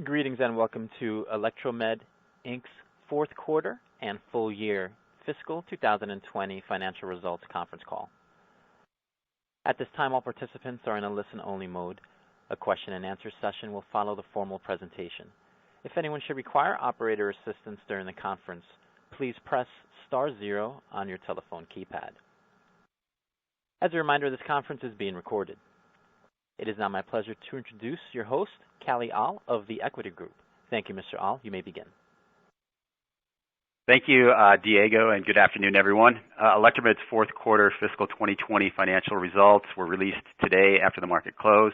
Greetings and welcome to Electromed, Inc.'s fourth quarter and full year fiscal 2020 financial results conference call. At this time, all participants are in a listen-only mode. A question and answer session will follow the formal presentation. If anyone should require operator assistance during the conference, please press star 0 on your telephone keypad. As a reminder, this conference is being recorded. It is now my pleasure to introduce your host, Callie All of The Equity Group. Thank you, Mr. All. You may begin. Thank you, Diego, and good afternoon, everyone. Electromed's fourth quarter fiscal 2020 financial results were released today after the market close.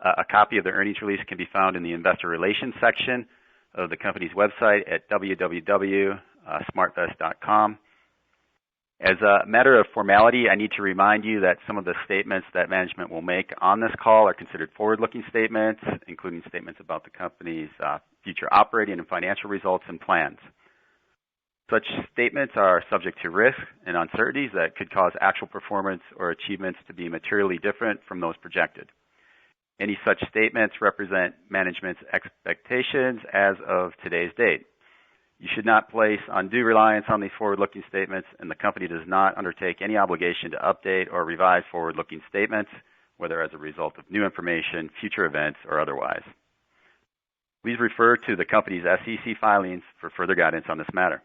A copy of the earnings release can be found in the investor relations section of the company's website at www.smartvest.com. As a matter of formality, I need to remind you that some of the statements that management will make on this call are considered forward-looking statements, including statements about the company's future operating and financial results and plans. Such statements are subject to risks and uncertainties that could cause actual performance or achievements to be materially different from those projected. Any such statements represent management's expectations as of today's date. You should not place undue reliance on these forward-looking statements, and the company does not undertake any obligation to update or revise forward-looking statements, whether as a result of new information, future events, or otherwise. Please refer to the company's SEC filings for further guidance on this matter.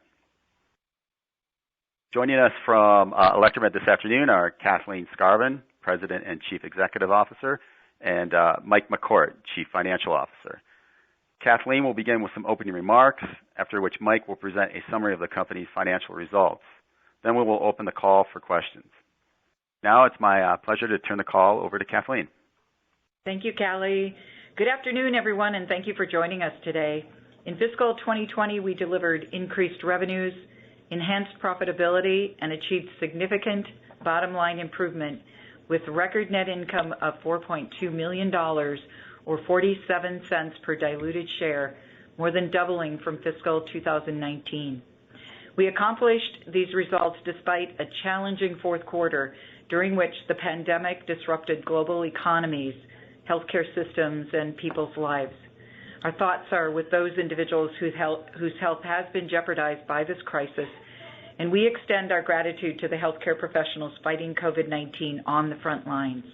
Joining us from Electromed this afternoon are Kathleen Skarvan, President and Chief Executive Officer, and Mike McCourt, Chief Financial Officer. Kathleen will begin with some opening remarks, after which Mike will present a summary of the company's financial results. Then we will open the call for questions. Now it's my pleasure to turn the call over to Kathleen. Thank you, Callie. Good afternoon, everyone, and thank you for joining us today. In fiscal 2020, we delivered increased revenues, enhanced profitability, and achieved significant bottom-line improvement with record net income of $4.2 million, or 47 cents per diluted share, more than doubling from fiscal 2019. We accomplished these results despite a challenging fourth quarter during which the pandemic disrupted global economies, healthcare systems, and people's lives. Our thoughts are with those individuals whose health has been jeopardized by this crisis, and we extend our gratitude to the healthcare professionals fighting COVID-19 on the front lines.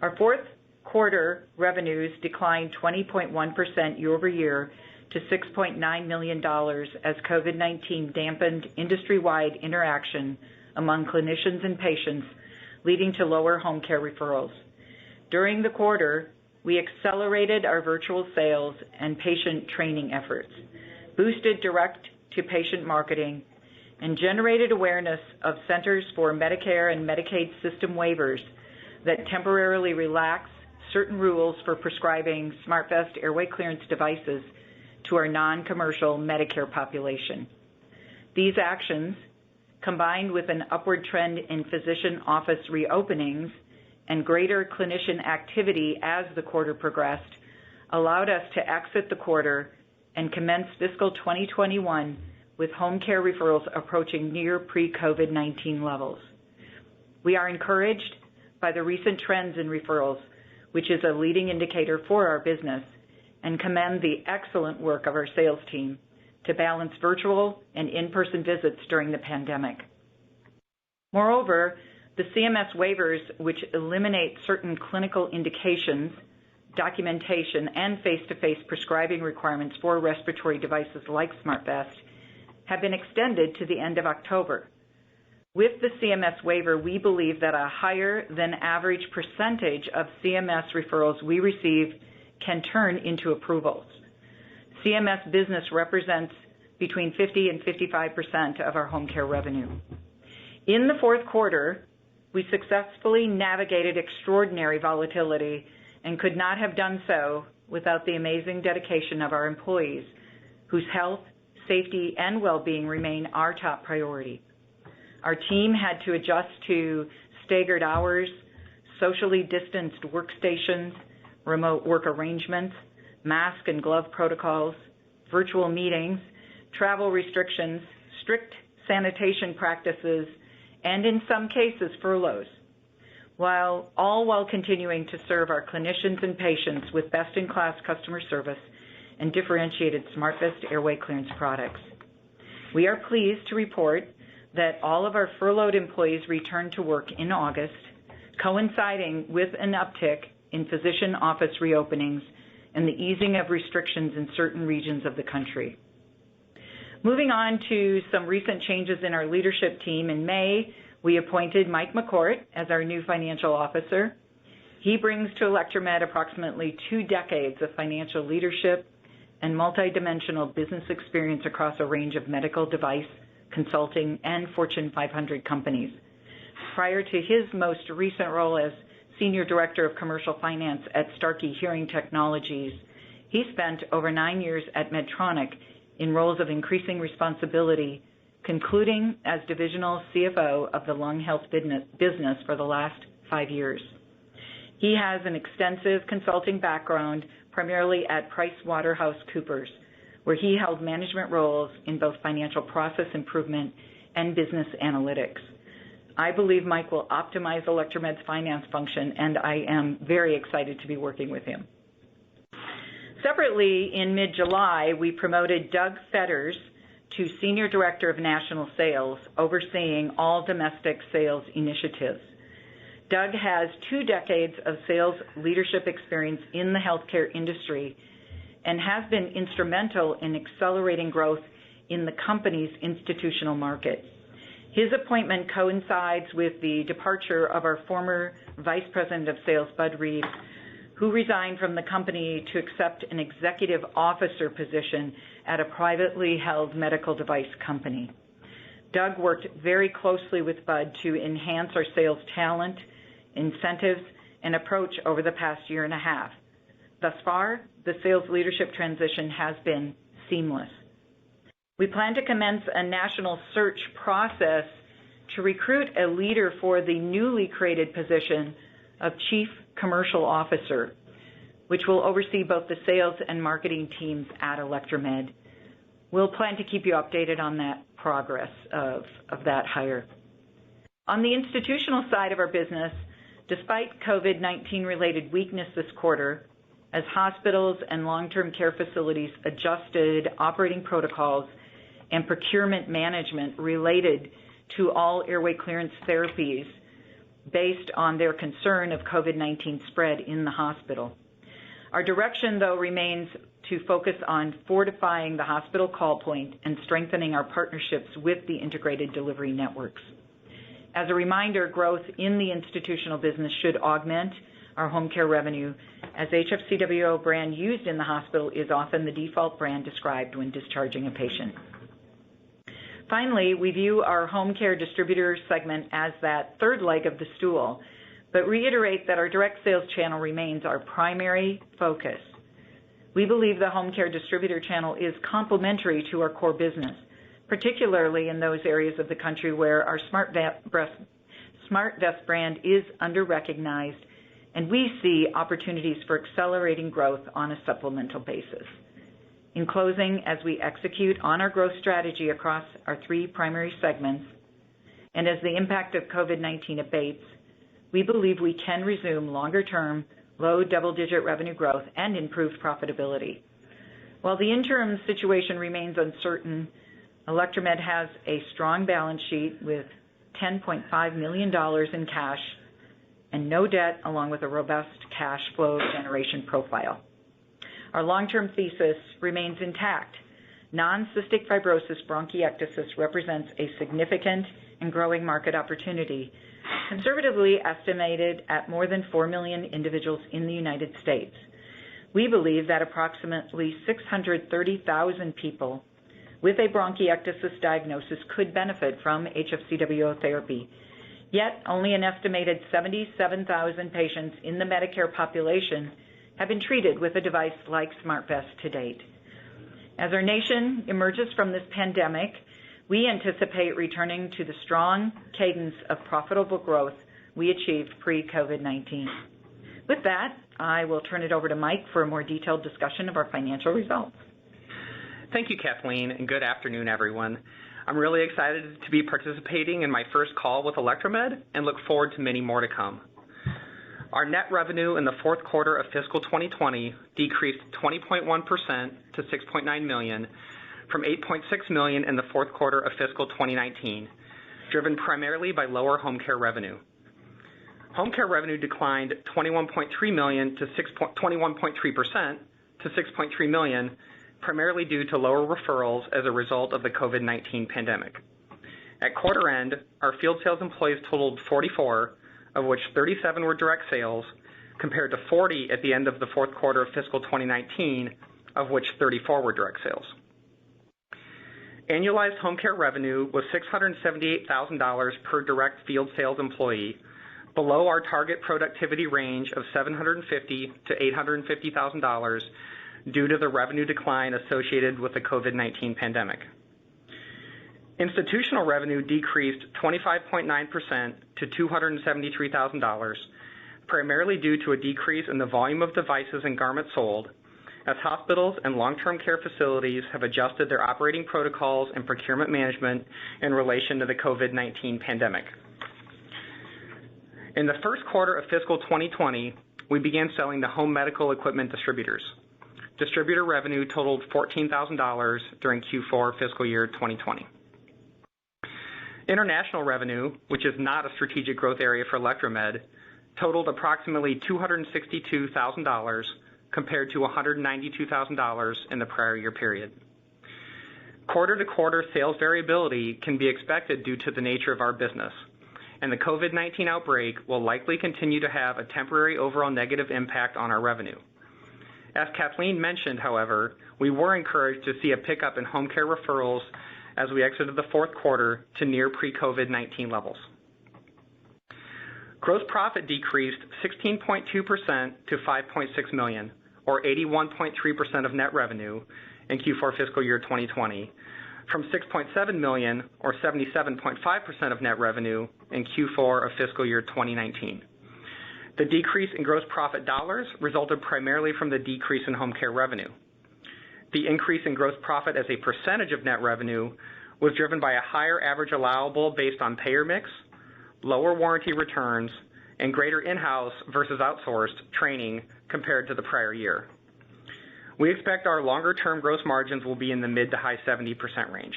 Our fourth quarter revenues declined 20.1% year over year to $6.9 million as COVID-19 dampened industry-wide interaction among clinicians and patients, leading to lower home care referrals. During the quarter, we accelerated our virtual sales and patient training efforts, boosted direct-to-patient marketing, and generated awareness of Centers for Medicare and Medicaid system waivers that temporarily relax certain rules for prescribing SmartVest airway clearance devices to our non-commercial Medicare population. These actions, combined with an upward trend in physician office reopenings and greater clinician activity as the quarter progressed, allowed us to exit the quarter and commence fiscal 2021 with home care referrals approaching near pre-COVID-19 levels. We are encouraged by the recent trends in referrals, which is a leading indicator for our business, and commend the excellent work of our sales team to balance virtual and in-person visits during the pandemic. Moreover, the CMS waivers, which eliminate certain clinical indications, documentation, and face-to-face prescribing requirements for respiratory devices like SmartVest, have been extended to the end of October. With the CMS waiver, we believe that a higher than average percentage of CMS referrals we receive can turn into approvals. CMS business represents between 50 and 55% of our home care revenue. In the fourth quarter, we successfully navigated extraordinary volatility and could not have done so without the amazing dedication of our employees, whose health, safety, and well-being remain our top priority. Our team had to adjust to staggered hours, socially distanced workstations, remote work arrangements, mask and glove protocols, virtual meetings, travel restrictions, strict sanitation practices, and in some cases, furloughs, all while continuing to serve our clinicians and patients with best-in-class customer service and differentiated SmartVest airway clearance products. We are pleased to report that all of our furloughed employees returned to work in August, coinciding with an uptick in physician office reopenings and the easing of restrictions in certain regions of the country. Moving on to some recent changes in our leadership team, in May, we appointed Mike McCourt as our new financial officer. He brings to Electromed approximately 2 decades of financial leadership and multidimensional business experience across a range of medical device, consulting, and Fortune 500 companies. Prior to his most recent role as Senior Director of Commercial Finance at Starkey Hearing Technologies, he spent over 9 years at Medtronic in roles of increasing responsibility, concluding as Divisional CFO of the lung health business for the last 5 years. He has an extensive consulting background, primarily at PricewaterhouseCoopers, where he held management roles in both financial process improvement and business analytics. I believe Mike will optimize Electromed's finance function, and I am very excited to be working with him. Separately, in mid-July, we promoted Doug Fetters to Senior Director of National Sales, overseeing all domestic sales initiatives. Doug has 2 decades of sales leadership experience in the healthcare industry and has been instrumental in accelerating growth in the company's institutional market. His appointment coincides with the departure of our former Vice President of Sales, Bud Reed, who resigned from the company to accept an executive officer position at a privately held medical device company. Doug worked very closely with Bud to enhance our sales talent, incentives, and approach over the past 1.5 years. Thus far, the sales leadership transition has been seamless. We plan to commence a national search process to recruit a leader for the newly created position of Chief Commercial Officer, which will oversee both the sales and marketing teams at Electromed. We'll plan to keep you updated on that progress of that hire. On the institutional side of our business, despite COVID-19 related weakness this quarter, as hospitals and long-term care facilities adjusted operating protocols and procurement management related to all airway clearance therapies based on their concern of COVID-19 spread in the hospital. Our direction, though, remains to focus on fortifying the hospital call point and strengthening our partnerships with the integrated delivery networks. As a reminder, growth in the institutional business should augment our home care revenue, as HFCWO brand used in the hospital is often the default brand described when discharging a patient. Finally, we view our home care distributor segment as that third leg of the stool, but reiterate that our direct sales channel remains our primary focus. We believe the home care distributor channel is complementary to our core business, particularly in those areas of the country where our SmartVest brand is under-recognized, and we see opportunities for accelerating growth on a supplemental basis. In closing, as we execute on our growth strategy across our 3 primary segments, and as the impact of COVID-19 abates, we believe we can resume longer-term, low double-digit revenue growth and improved profitability. While the interim situation remains uncertain, Electromed has a strong balance sheet with $10.5 million in cash and no debt, along with a robust cash flow generation profile. Our long-term thesis remains intact. Non-cystic fibrosis bronchiectasis represents a significant and growing market opportunity, conservatively estimated at more than 4 million individuals in the United States. We believe that approximately 630,000 people with a bronchiectasis diagnosis could benefit from HFCWO therapy. Yet, only an estimated 77,000 patients in the Medicare population have been treated with a device like SmartVest to date. As our nation emerges from this pandemic, we anticipate returning to the strong cadence of profitable growth we achieved pre-COVID-19. With that, I will turn it over to Mike for a more detailed discussion of our financial results. Thank you, Kathleen, and good afternoon, everyone. I'm really excited to be participating in my first call with Electromed and look forward to many more to come. Our net revenue in the fourth quarter of fiscal 2020 decreased 20.1% to $6.9 million from $8.6 million in the fourth quarter of fiscal 2019, driven primarily by lower home care revenue. Home care revenue declined 21.3% to $6.3 million, primarily due to lower referrals as a result of the COVID-19 pandemic. At quarter end, our field sales employees totaled 44, of which 37 were direct sales, compared to 40 at the end of the fourth quarter of fiscal 2019, of which 34 were direct sales. Annualized home care revenue was $678,000 per direct field sales employee, below our target productivity range of $750,000 to $850,000 due to the revenue decline associated with the COVID-19 pandemic. Institutional revenue decreased 25.9% to $273,000, primarily due to a decrease in the volume of devices and garments sold, as hospitals and long-term care facilities have adjusted their operating protocols and procurement management in relation to the COVID-19 pandemic. In the first quarter of fiscal 2020, we began selling to home medical equipment distributors. Distributor revenue totaled $14,000 during Q4 fiscal year 2020. International revenue, which is not a strategic growth area for Electromed, totaled approximately $262,000 compared to $192,000 in the prior year period. Quarter-to-quarter sales variability can be expected due to the nature of our business, and the COVID-19 outbreak will likely continue to have a temporary overall negative impact on our revenue. As Kathleen mentioned, however, we were encouraged to see a pickup in home care referrals as we exited the fourth quarter to near pre-COVID-19 levels. Gross profit decreased 16.2% to $5.6 million, or 81.3% of net revenue in Q4 fiscal year 2020, from $6.7 million, or 77.5% of net revenue in Q4 of fiscal year 2019. The decrease in gross profit dollars resulted primarily from the decrease in home care revenue. The increase in gross profit as a percentage of net revenue was driven by a higher average allowable based on payer mix, lower warranty returns, and greater in-house versus outsourced training compared to the prior year. We expect our longer-term gross margins will be in the mid to high 70% range.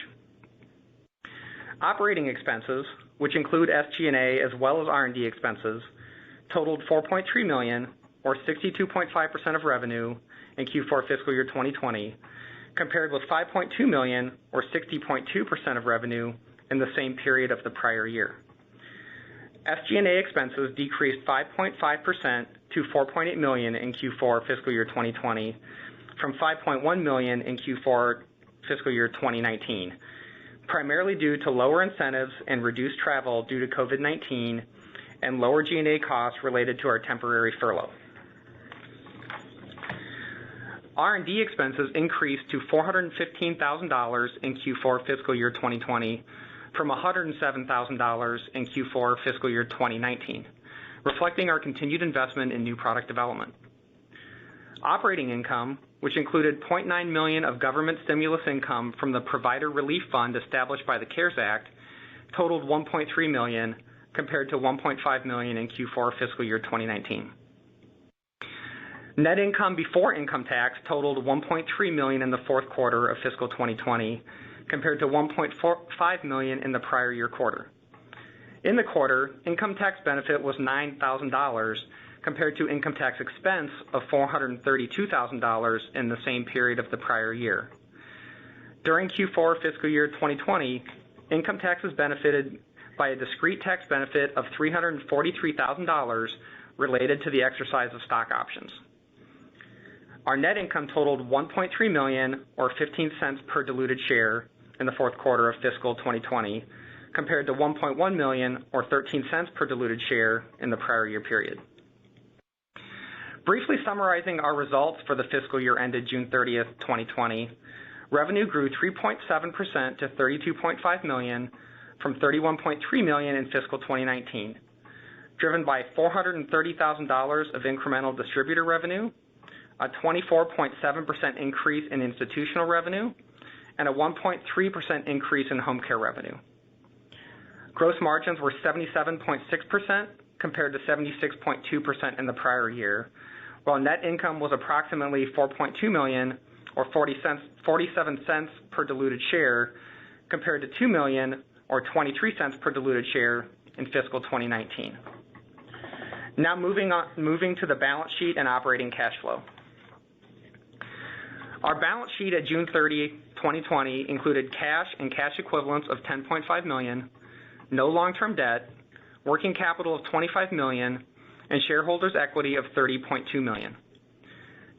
Operating expenses, which include SG&A as well as R&D expenses, totaled $4.3 million, or 62.5% of revenue in Q4 fiscal year 2020, compared with $5.2 million, or 60.2% of revenue in the same period of the prior year. SG&A expenses decreased 5.5% to $4.8 million in Q4 fiscal year 2020 from $5.1 million in Q4 fiscal year 2019, primarily due to lower incentives and reduced travel due to COVID-19 and lower G&A costs related to our temporary furlough. R&D expenses increased to $415,000 in Q4 fiscal year 2020 from $107,000 in Q4 fiscal year 2019, reflecting our continued investment in new product development. Operating income, which included $0.9 million of government stimulus income from the Provider Relief Fund established by the CARES Act, totaled $1.3 million compared to $1.5 million in Q4 fiscal year 2019. Net income before income tax totaled $1.3 million in the fourth quarter of fiscal 2020 compared to $1.5 million in the prior year quarter. In the quarter, income tax benefit was $9,000 compared to income tax expense of $432,000 in the same period of the prior year. During Q4 fiscal year 2020, income taxes benefited by a discrete tax benefit of $343,000 related to the exercise of stock options. Our net income totaled $1.3 million, or 15 cents per diluted share in the fourth quarter of fiscal 2020, compared to $1.1 million, or 13 cents per diluted share in the prior year period. Briefly summarizing our results for the fiscal year ended June 30th, 2020, revenue grew 3.7% to $32.5 million from $31.3 million in fiscal 2019, driven by $430,000 of incremental distributor revenue, a 24.7% increase in institutional revenue, and a 1.3% increase in home care revenue. Gross margins were 77.6% compared to 76.2% in the prior year, while net income was approximately $4.2 million or 47 cents per diluted share compared to $2 million or 23 cents per diluted share in fiscal 2019. Now moving to the balance sheet and operating cash flow. Our balance sheet at June 30, 2020 included cash and cash equivalents of $10.5 million, no long-term debt, working capital of $25 million, and shareholders' equity of $30.2 million.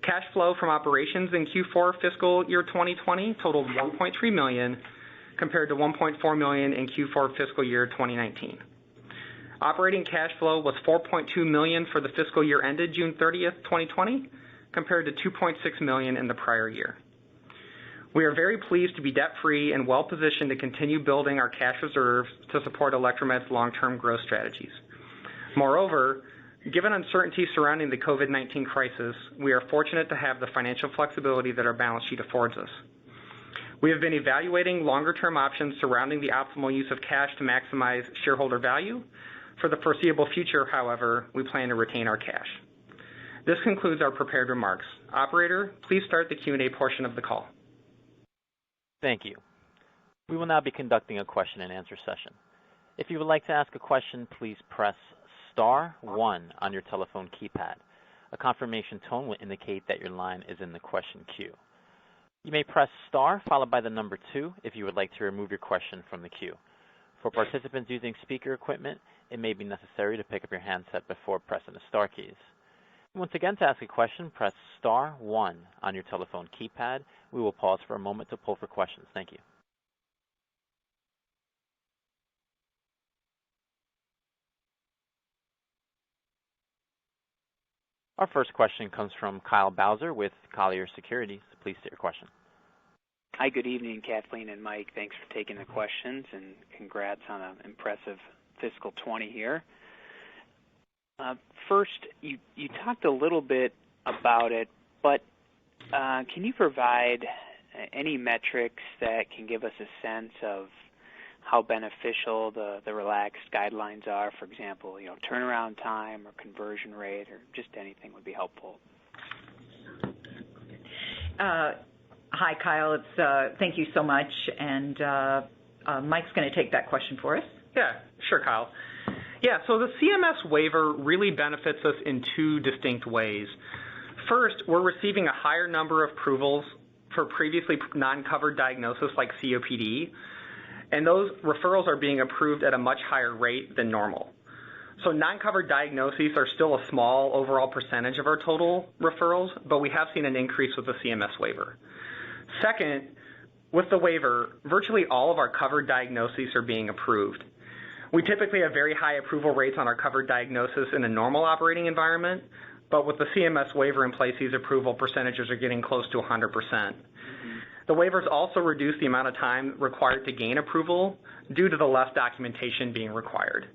Cash flow from operations in Q4 fiscal year 2020 totaled $1.3 million compared to $1.4 million in Q4 fiscal year 2019. Operating cash flow was $4.2 million for the fiscal year ended June 30th, 2020, compared to $2.6 million in the prior year. We are very pleased to be debt-free and well-positioned to continue building our cash reserves to support Electromed's long-term growth strategies. Moreover, given uncertainty surrounding the COVID-19 crisis, we are fortunate to have the financial flexibility that our balance sheet affords us. We have been evaluating longer-term options surrounding the optimal use of cash to maximize shareholder value. For the foreseeable future, however, we plan to retain our cash. This concludes our prepared remarks. Operator, please start the Q&A portion of the call. Thank you. We will now be conducting a question and answer session. If you would like to ask a question, please press star 1 on your telephone keypad. A confirmation tone will indicate that your line is in the question queue. You may press star followed by the number 2 if you would like to remove your question from the queue. For participants using speaker equipment, it may be necessary to pick up your handset before pressing the star keys. Once again, to ask a question, press star 1 on your telephone keypad. We will pause for a moment to pull for questions. Thank you. Our first question comes from Kyle Bowser with Colliers Securities. Please state your question. Hi, good evening, Kathleen and Mike. Thanks for taking the questions, and congrats on an impressive fiscal 20 here. First, you talked a little bit about it, but can you provide any metrics that can give us a sense of how beneficial the relaxed guidelines are? For example, turnaround time or conversion rate, or just anything would be helpful. Hi, Kyle. Thank you so much, and Mike's going to take that question for us. Yeah, sure, Kyle. Yeah, so the CMS waiver really benefits us in two distinct ways. First, we're receiving a higher number of approvals for previously non-covered diagnosis like COPD, and those referrals are being approved at a much higher rate than normal. So non-covered diagnoses are still a small overall percentage of our total referrals, but we have seen an increase with the CMS waiver. Second, with the waiver, virtually all of our covered diagnoses are being approved. We typically have very high approval rates on our covered diagnosis in a normal operating environment, but with the CMS waiver in place, these approval percentages are getting close to 100%. The waivers also reduce the amount of time required to gain approval due to the less documentation being required.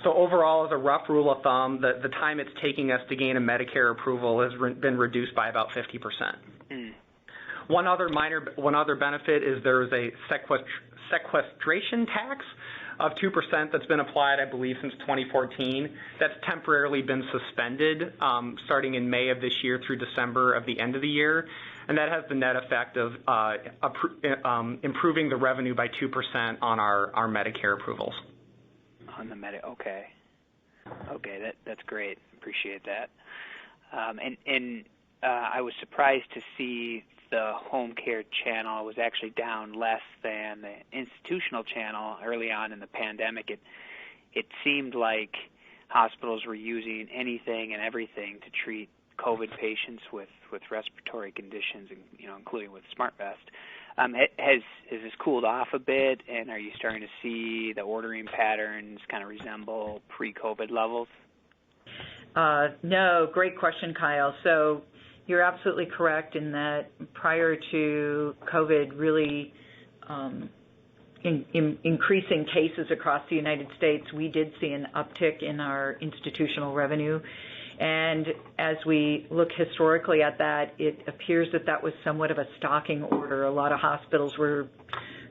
So overall, as a rough rule of thumb, the time it's taking us to gain a Medicare approval has been reduced by about 50%. One other benefit is there is a sequestration tax of 2% that's been applied, I believe, since 2014. That's temporarily been suspended starting in May of this year through December of the end of the year, and that has the net effect of improving the revenue by 2% on our Medicare approvals. On the okay, that's great. Appreciate that. I was surprised to see the home care channel was actually down less than the institutional channel early on in the pandemic. It seemed like hospitals were using anything and everything to treat COVID patients with respiratory conditions, including with SmartVest. Has this cooled off a bit, and are you starting to see the ordering patterns kind of resemble pre-COVID levels? No, great question, Kyle. So you're absolutely correct in that prior to COVID really increasing cases across the United States, we did see an uptick in our institutional revenue. And as we look historically at that, it appears that was somewhat of a stocking order. A lot of hospitals were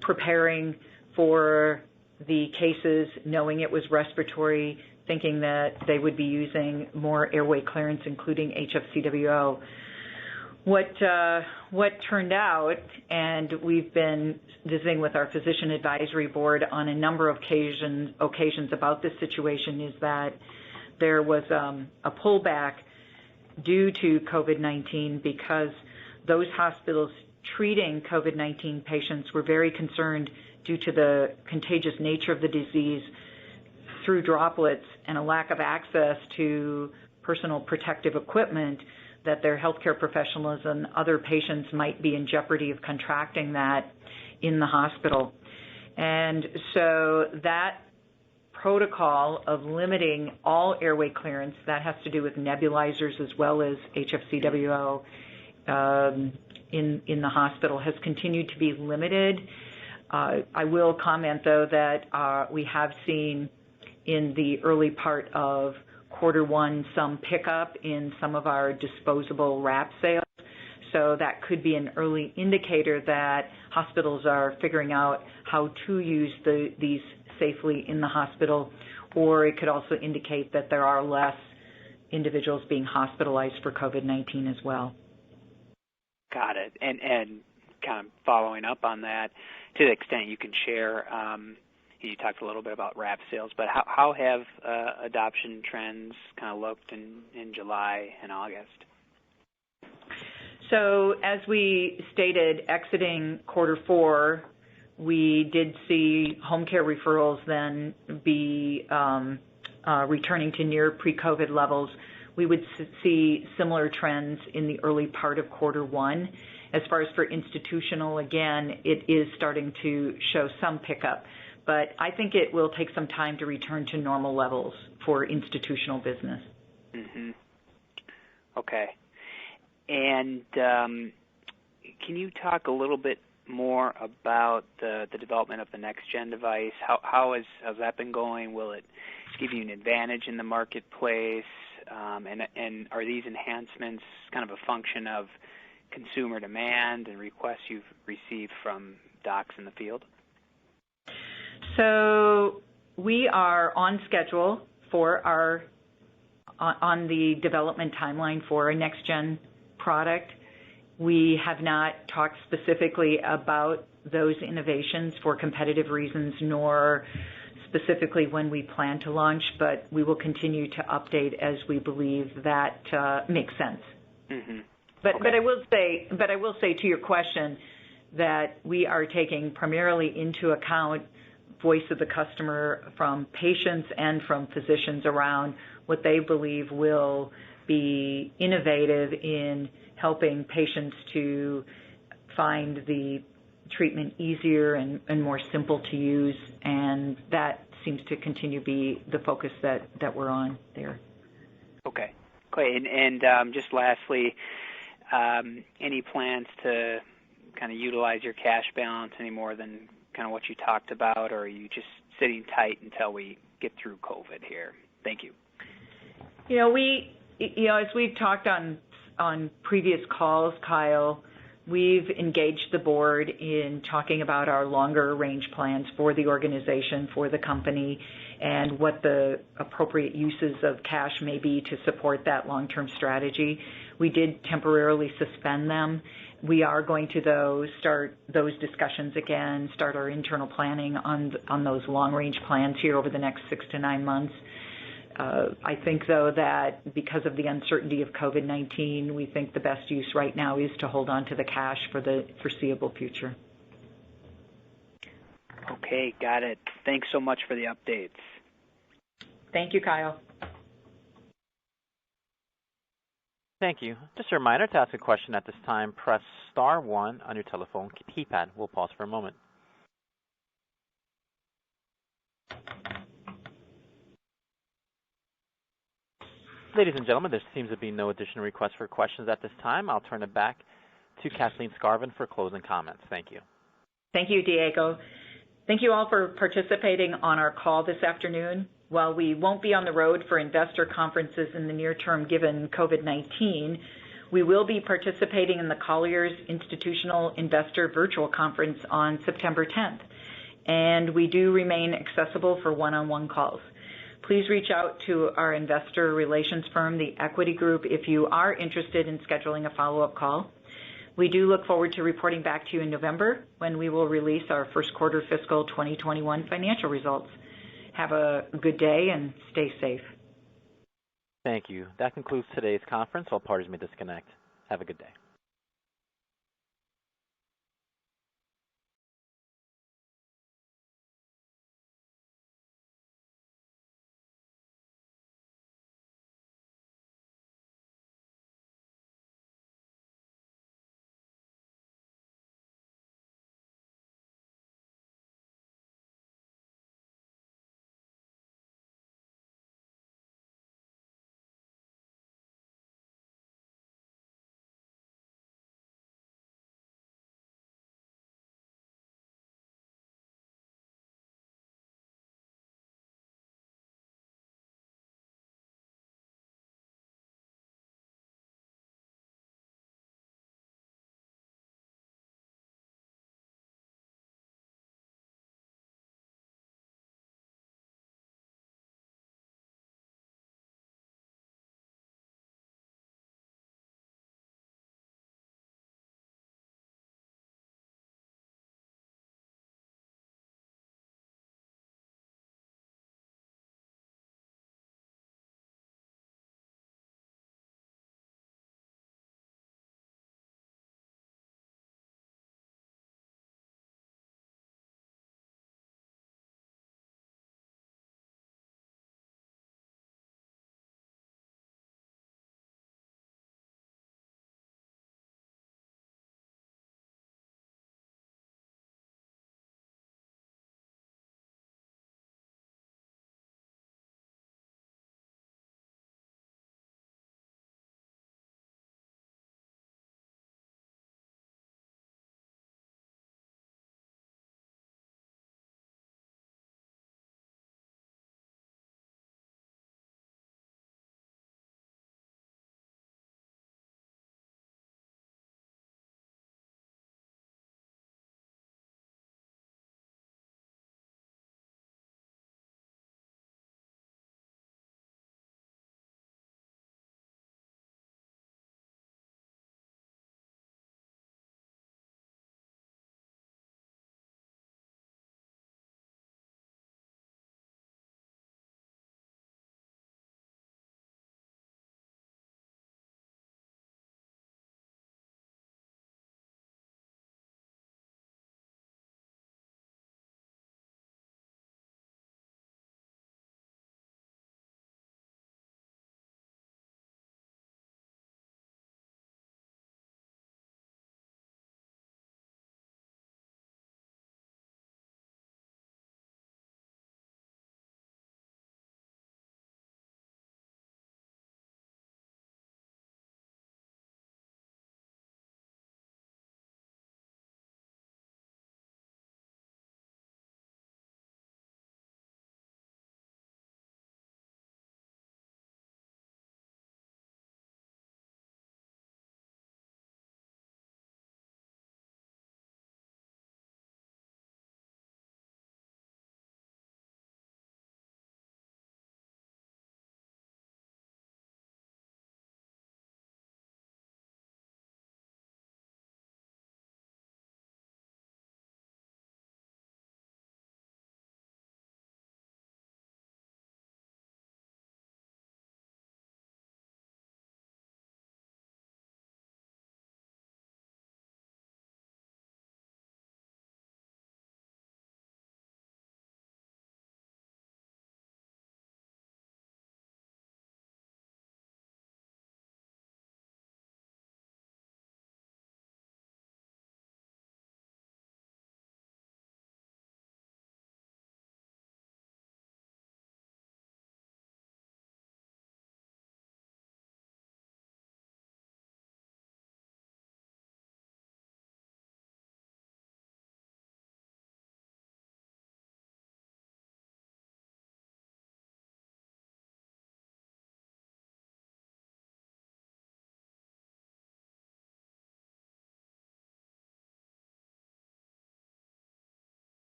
preparing for the cases, knowing it was respiratory, thinking that they would be using more airway clearance, including HFCWO. What turned out, and we've been visiting with our physician advisory board on a number of occasions about this situation, is that there was a pullback due to COVID-19 because those hospitals treating COVID-19 patients were very concerned due to the contagious nature of the disease through droplets and a lack of access to personal protective equipment, that their healthcare professionals and other patients might be in jeopardy of contracting that in the hospital. And so that protocol of limiting all airway clearance, that has to do with nebulizers as well as HFCWO in the hospital, has continued to be limited. I will comment, though, that we have seen in the early part of Q1 some pickup in some of our disposable wrap sales. So that could be an early indicator that hospitals are figuring out how to use these safely in the hospital, or it could also indicate that there are less individuals being hospitalized for COVID-19 as well. Got it. And kind of following up on that, to the extent you can share, you talked a little bit about wrap sales, but how have adoption trends kind of looked in July and August? So as we stated, exiting Q4, we did see home care referrals then be returning to near pre-COVID levels. We would see similar trends in the early part of Q1. As far as for institutional, again, it is starting to show some pickup, but I think it will take some time to return to normal levels for institutional business. Mm-hmm. Okay. And can you talk a little bit more about the development of the next-gen device? How has that been going? Will it give you an advantage in the marketplace? And are these enhancements kind of a function of consumer demand and requests you've received from docs in the field? So we are on schedule for on the development timeline for a next-gen product. We have not talked specifically about those innovations for competitive reasons, nor specifically when we plan to launch, but we will continue to update as we believe that makes sense. Mm-hmm. But I will say to your question that we are taking primarily into account voice of the customer from patients and from physicians around what they believe will be innovative in helping patients to find the treatment easier and more simple to use, and that seems to continue to be the focus that we're on there. Okay, great. And just lastly, any plans to kind of utilize your cash balance any more than kind of what you talked about, or are you just sitting tight until we get through COVID here? Thank you. As we've talked on previous calls, Kyle, we've engaged the board in talking about our longer range plans for the organization, for the company, and what the appropriate uses of cash may be to support that long-term strategy. We did temporarily suspend them. We are going to, though, start those discussions again, start our internal planning on those long-range plans here over the next 6 to 9 months. I think, though, that because of the uncertainty of COVID-19, we think the best use right now is to hold on to the cash for the foreseeable future. Okay, got it. Thanks so much for the updates. Thank you, Kyle. Thank you. Just a reminder, to ask a question at this time, press star 1 on your telephone keypad. We'll pause for a moment. Ladies and gentlemen, there seems to be no additional requests for questions at this time. I'll turn it back to Kathleen Skarvan for closing comments. Thank you. Thank you, Diego. Thank you all for participating on our call this afternoon. While we won't be on the road for investor conferences in the near term given COVID-19, we will be participating in the Colliers Institutional Investor Virtual Conference on September 10th, and we do remain accessible for one-on-one calls. Please reach out to our investor relations firm, The Equity Group, if you are interested in scheduling a follow-up call. We do look forward to reporting back to you in November when we will release our first quarter fiscal 2021 financial results. Have a good day and stay safe. Thank you. That concludes today's conference. All parties may disconnect. Have a good day.